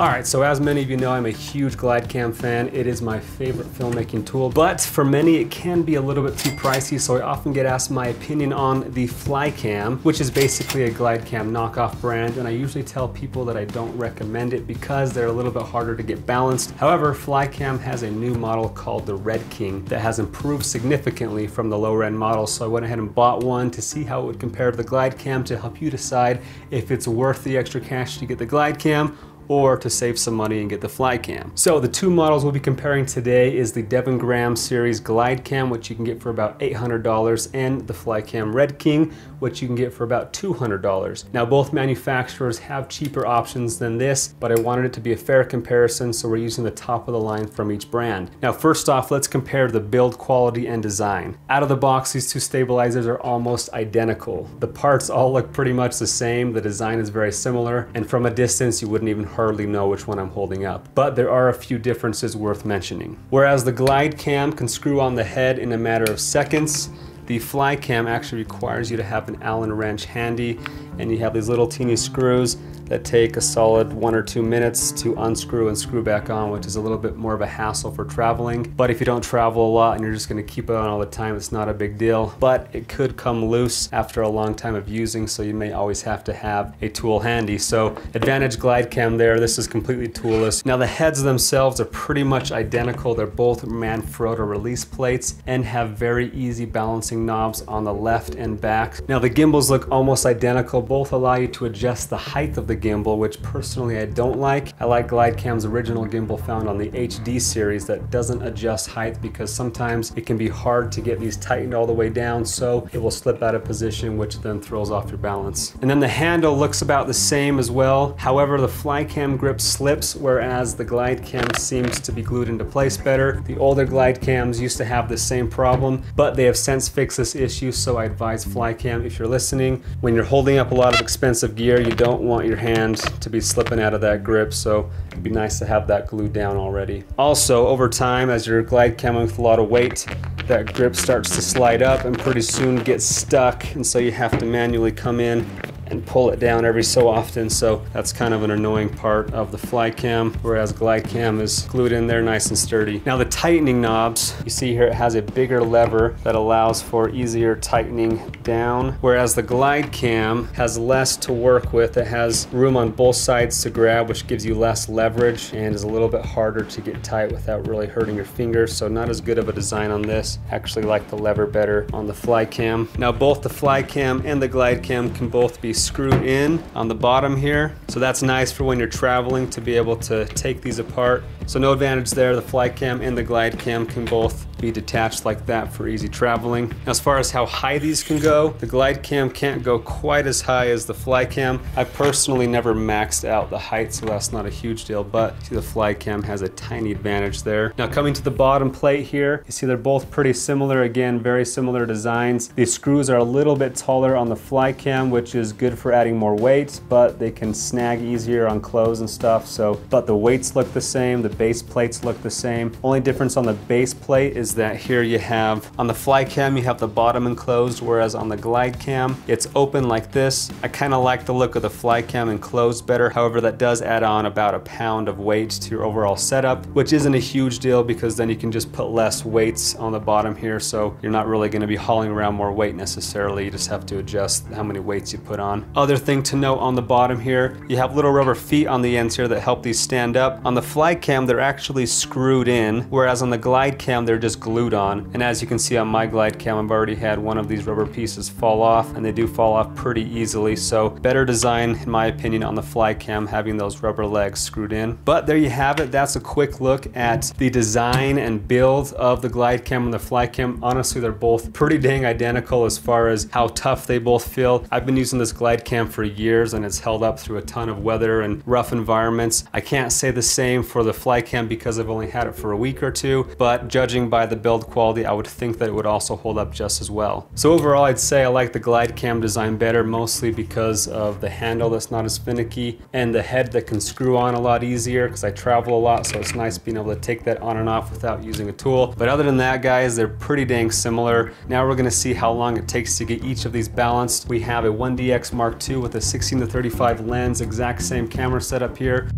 Alright, so as many of you know, I'm a huge Glidecam fan. It is my favorite filmmaking tool, but for many it can be a little bit too pricey, so I often get asked my opinion on the Flycam, which is basically a Glidecam knockoff brand, and I usually tell people that I don't recommend it because they're a little bit harder to get balanced. However, Flycam has a new model called the Redking that has improved significantly from the lower end model, so I went ahead and bought one to see how it would compare to the Glidecam to help you decide if it's worth the extra cash to get the Glidecam or to save some money and get the Flycam. So the two models we'll be comparing today is the Devon Graham series Glidecam, which you can get for about $800, and the Flycam Redking, which you can get for about $200. Now both manufacturers have cheaper options than this, but I wanted it to be a fair comparison, so we're using the top of the line from each brand. Now first off, let's compare the build quality and design. Out of the box, these two stabilizers are almost identical. The parts all look pretty much the same, the design is very similar, and from a distance you wouldn't even hardly know which one I'm holding up. But there are a few differences worth mentioning. Whereas the Glidecam can screw on the head in a matter of seconds, the Flycam actually requires you to have an Allen wrench handy, and you have these little teeny screws that take a solid 1 or 2 minutes to unscrew and screw back on, which is a little bit more of a hassle for traveling. But if you don't travel a lot and you're just gonna keep it on all the time, it's not a big deal. But it could come loose after a long time of using, so you may always have to have a tool handy. So advantage Glidecam there, this is completely toolless. Now the heads themselves are pretty much identical. They're both Manfrotto release plates and have very easy balancing knobs on the left and back. Now the gimbals look almost identical. Both allow you to adjust the height of the gimbal, which personally I don't like. I like Glidecam's original gimbal found on the HD series that doesn't adjust height, because sometimes it can be hard to get these tightened all the way down, so it will slip out of position, which then throws off your balance. And then the handle looks about the same as well. However, the Flycam grip slips, whereas the Glidecam seems to be glued into place better. The older Glidecams used to have the same problem, but they have since fixed this issue, so I advise Flycam, if you're listening, when you're holding up a lot of expensive gear, you don't want your hand to be slipping out of that grip, so it'd be nice to have that glued down already. Also, over time, as you're Glidecam with a lot of weight, that grip starts to slide up and pretty soon gets stuck, and so you have to manually come in and pull it down every so often, so that's kind of an annoying part of the Flycam, whereas Glidecam is glued in there nice and sturdy. Now the tightening knobs, you see here it has a bigger lever that allows for easier tightening down, whereas the Glidecam has less to work with. It has room on both sides to grab, which gives you less leverage and is a little bit harder to get tight without really hurting your fingers, so not as good of a design on this. I actually like the lever better on the Flycam. Now both the Flycam and the Glidecam can both be screwed in on the bottom here, so that's nice for when you're traveling to be able to take these apart. So no advantage there. The Flycam and the Glidecam can both be detached like that for easy traveling. Now, as far as how high these can go, the Glidecam can't go quite as high as the Flycam. I personally never maxed out the height, so that's not a huge deal, but see, the Flycam has a tiny advantage there. Now coming to the bottom plate here, you see they're both pretty similar. Again, very similar designs. These screws are a little bit taller on the Flycam, which is good for adding more weight, but they can snag easier on clothes and stuff. So, but the weights look the same, the base plates look the same. Only difference on the base plate is that here you have, on the Flycam you have the bottom enclosed, whereas on the Glidecam it's open like this. I kind of like the look of the Flycam enclosed better. However, that does add on about 1 pound of weight to your overall setup, which isn't a huge deal because then you can just put less weights on the bottom here, so you're not really going to be hauling around more weight necessarily. You just have to adjust how many weights you put on. Other thing to note on the bottom here, you have little rubber feet on the ends here that help these stand up. On the Flycam they're actually screwed in, whereas on the Glidecam they're just glued on. And as you can see on my Glidecam, I've already had one of these rubber pieces fall off, and they do fall off pretty easily, so better design in my opinion on the Flycam, having those rubber legs screwed in. But there you have it. That's a quick look at the design and build of the Glidecam and the Flycam. Honestly, they're both pretty dang identical as far as how tough they both feel. I've been using this Glidecam for years and it's held up through a ton of weather and rough environments. I can't say the same for the Flycam because I've only had it for a week or two, but judging by the build quality, I would think that it would also hold up just as well. So overall, I'd say I like the Glidecam design better, mostly because of the handle that's not as finicky and the head that can screw on a lot easier, because I travel a lot, so it's nice being able to take that on and off without using a tool. But other than that, guys, they're pretty dang similar. Now we're gonna see how long it takes to get each of these balanced. We have a 1DX Mark II with a 16-35 lens, exact same camera setup here.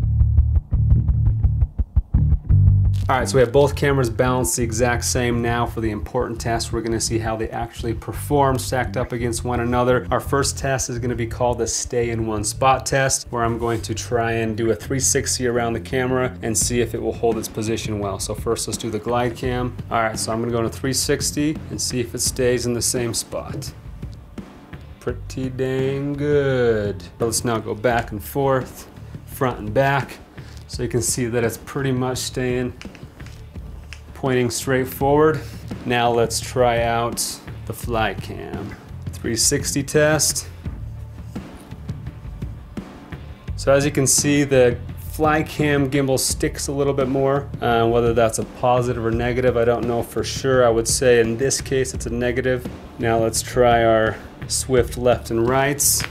All right, so we have both cameras balanced the exact same. Now for the important test, we're gonna see how they actually perform stacked up against one another. Our first test is gonna be called the stay in one spot test, where I'm going to try and do a 360 around the camera and see if it will hold its position well. So first let's do the Glidecam. All right, so I'm gonna go to 360 and see if it stays in the same spot. Pretty dang good. Let's now go back and forth, front and back. So you can see that it's pretty much staying pointing straight forward. Now let's try out the Flycam. 360 test. So as you can see, the Flycam gimbal sticks a little bit more. Whether that's a positive or negative, I don't know for sure. I would say in this case it's a negative. Now let's try our swift left and rights.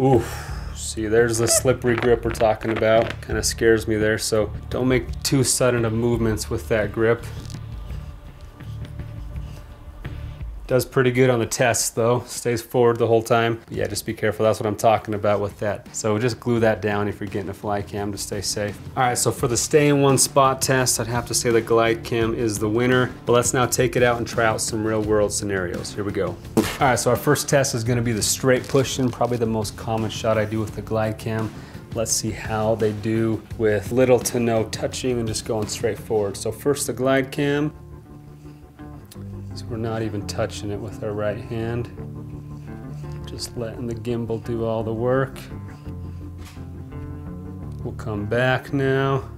Oof. See, there's the slippery grip we're talking about. Kind of scares me there, so don't make too sudden of movements with that grip. Does pretty good on the test though, stays forward the whole time. But yeah, just be careful, that's what I'm talking about with that. So just glue that down if you're getting a Flycam to stay safe. All right, so for the stay in one spot test, I'd have to say the Glidecam is the winner. But let's now take it out and try out some real world scenarios. Here we go. All right, so our first test is gonna be the straight push-in, probably the most common shot I do with the Glidecam. Let's see how they do with little to no touching and just going straight forward. So first the Glidecam. So we're not even touching it with our right hand. Just letting the gimbal do all the work. We'll come back now.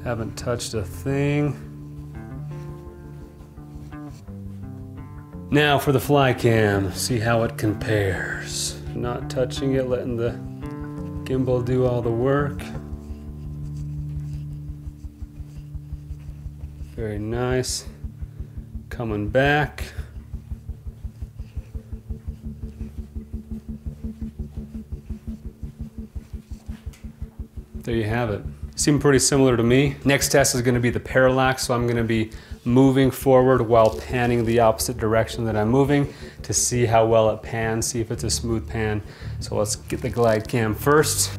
Haven't touched a thing. Now for the Flycam, see how it compares. Not touching it, letting the gimbal do all the work. Very nice. Coming back. There you have it. Seem pretty similar to me. Next test is going to be the parallax, so I'm going to be moving forward while panning the opposite direction that I'm moving to see how well it pans, see if it's a smooth pan. So let's get the Glidecam first.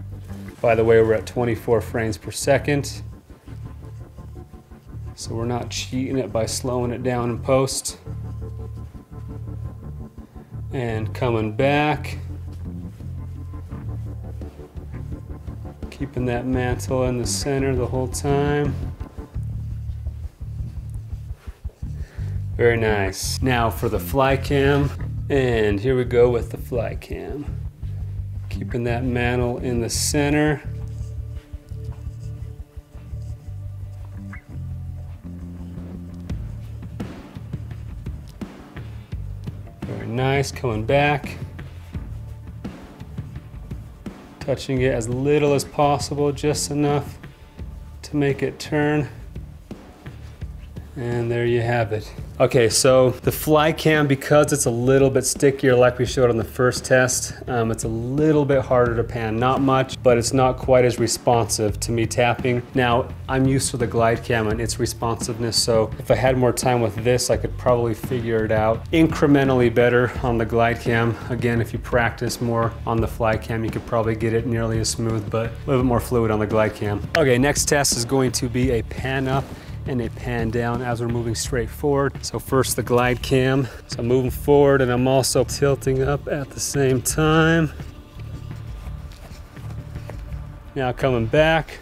By the way, we're at 24 frames per second. So we're not cheating it by slowing it down in post. And coming back. Keeping that mantle in the center the whole time. Very nice. Now for the Flycam, and here we go with the Flycam. Keeping that mantle in the center. Very nice, coming back. Touching it as little as possible, just enough to make it turn. And there you have it. Okay, so the Flycam, because it's a little bit stickier like we showed on the first test, it's a little bit harder to pan. Not much, but it's not quite as responsive to me tapping. Now, I'm used to the Glidecam and its responsiveness, so if I had more time with this, I could probably figure it out incrementally better on the Glidecam. Again, if you practice more on the Flycam, you could probably get it nearly as smooth, but a little bit more fluid on the Glidecam. Okay, next test is going to be a pan up and a pan down as we're moving straight forward. So first the Glidecam. So I'm moving forward and I'm also tilting up at the same time. Now coming back.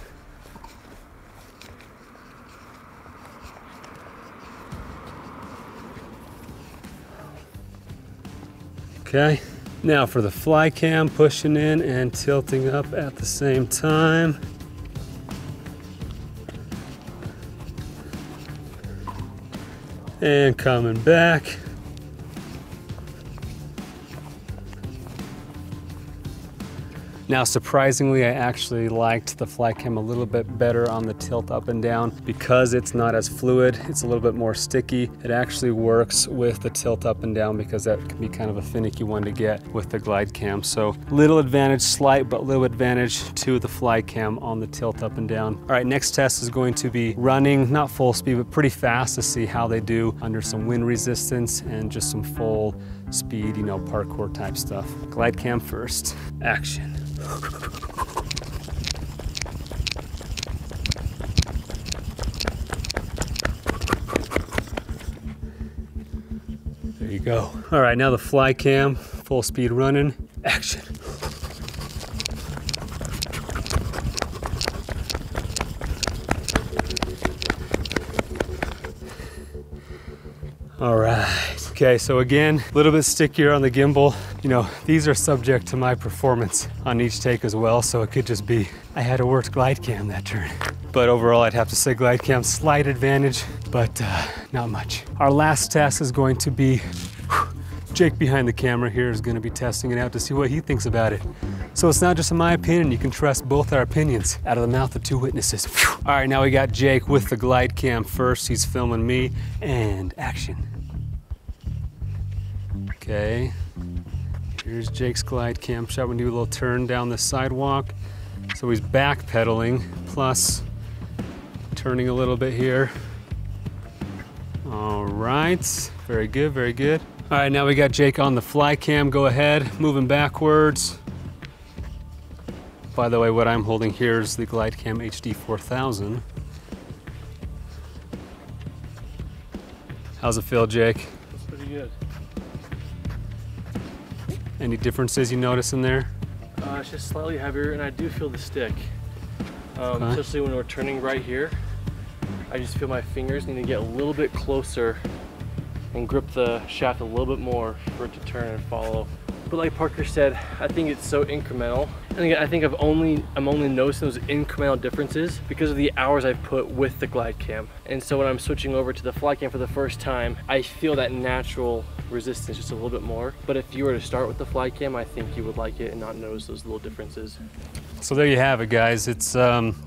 Okay, now for the Flycam, pushing in and tilting up at the same time. And coming back. Now, surprisingly, I actually liked the Flycam a little bit better on the tilt up and down because it's not as fluid. It's a little bit more sticky. It actually works with the tilt up and down because that can be kind of a finicky one to get with the Glidecam. So little advantage, slight, but little advantage to the Flycam on the tilt up and down. All right, next test is going to be running, not full speed, but pretty fast to see how they do under some wind resistance and just some full speed, you know, parkour type stuff. Glidecam first, action. you go. All right, now the Flycam, full speed running, action. All right, okay, so again, a little bit stickier on the gimbal. You know, these are subject to my performance on each take as well, so it could just be, I had a worse Glidecam that turn. But overall, I'd have to say Glidecam, slight advantage, but not much. Our last test is going to be, Jake behind the camera here is gonna be testing it out to see what he thinks about it. So it's not just in my opinion, you can trust both our opinions out of the mouth of two witnesses. All right, now we got Jake with the Glidecam first. He's filming me, and action. Okay, here's Jake's Glidecam shot. We do a little turn down the sidewalk. So he's backpedaling, plus turning a little bit here. All right, very good, very good. All right, now we got Jake on the Flycam. Go ahead, moving backwards. By the way, what I'm holding here is the Glidecam HD 4000. How's it feel, Jake? It's pretty good. Any differences you notice in there? It's just slightly heavier, and I do feel the stick. Okay. Especially when we're turning right here. I just feel my fingers need to get a little bit closer and grip the shaft a little bit more for it to turn and follow. But like Parker said, I think it's so incremental. And again, I think I'm only noticing those incremental differences because of the hours I've put with the Glidecam. And so when I'm switching over to the Flycam for the first time, I feel that natural resistance just a little bit more. But if you were to start with the Flycam, I think you would like it and not notice those little differences. So there you have it, guys. It's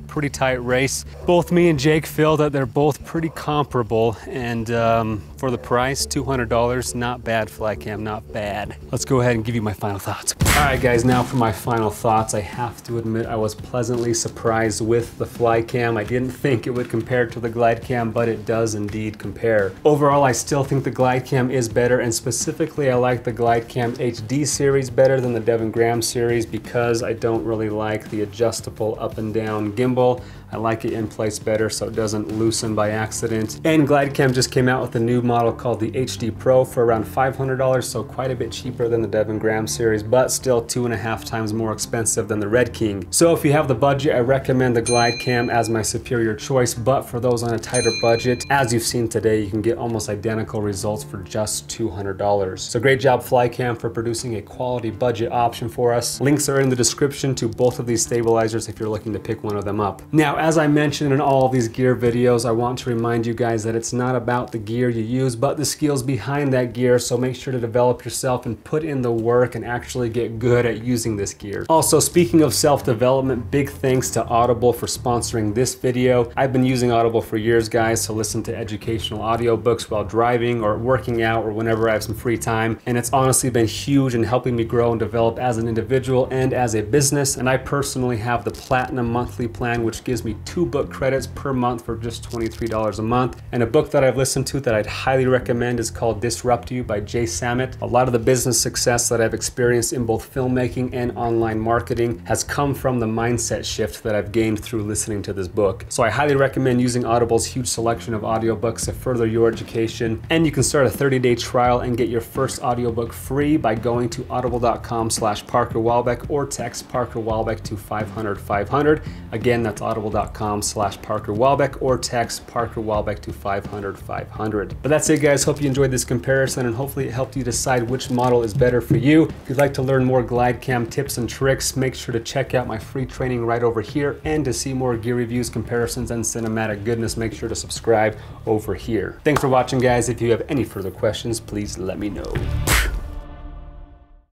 pretty tight race. Both me and Jake feel that they're both pretty comparable, and for the price, $200, not bad Flycam, not bad. Let's go ahead and give you my final thoughts. All right, guys, now for my final thoughts. I have to admit I was pleasantly surprised with the Flycam. I didn't think it would compare to the Glidecam, but it does indeed compare. Overall, I still think the Glidecam is better, and specifically I like the Glidecam HD series better than the Devin Graham series because I don't really like the adjustable up and down gimbal. I like it in place better so it doesn't loosen by accident. And Glidecam just came out with a new model called the HD Pro for around $500, so quite a bit cheaper than the Devin Graham series, but still 2.5 times more expensive than the Redking. So if you have the budget, I recommend the Glidecam as my superior choice, but for those on a tighter budget, as you've seen today, you can get almost identical results for just $200. So great job Flycam for producing a quality budget option for us. Links are in the description to both of these stabilizers if you're looking to pick one of them up. Now, as I mentioned in all of these gear videos, I want to remind you guys that it's not about the gear you use, but the skills behind that gear, so make sure to develop yourself and put in the work and actually get good at using this gear. Also, speaking of self-development, big thanks to Audible for sponsoring this video. I've been using Audible for years, guys, to listen to educational audiobooks while driving or working out or whenever I have some free time, and it's honestly been huge in helping me grow and develop as an individual and as a business. And I personally have the Platinum monthly plan, which gives me 2 book credits per month for just $23 a month. And a book that I've listened to that I'd highly recommend is called Disrupt You by Jay Samit. A lot of the business success that I've experienced in both filmmaking and online marketing has come from the mindset shift that I've gained through listening to this book. So I highly recommend using Audible's huge selection of audiobooks to further your education. And you can start a 30-day trial and get your first audiobook free by going to audible.com/ParkerWalbeck or text Parker Walbeck to 500-500. Again, that's audible.com/ParkerWalbeck or text Parker Walbeck to 500-500. But that's it, guys. Hope you enjoyed this comparison and hopefully it helped you decide which model is better for you. If you'd like to learn more Glidecam tips and tricks, make sure to check out my free training right over here. And to see more gear reviews, comparisons, and cinematic goodness, make sure to subscribe over here. Thanks for watching, guys. If you have any further questions, please let me know.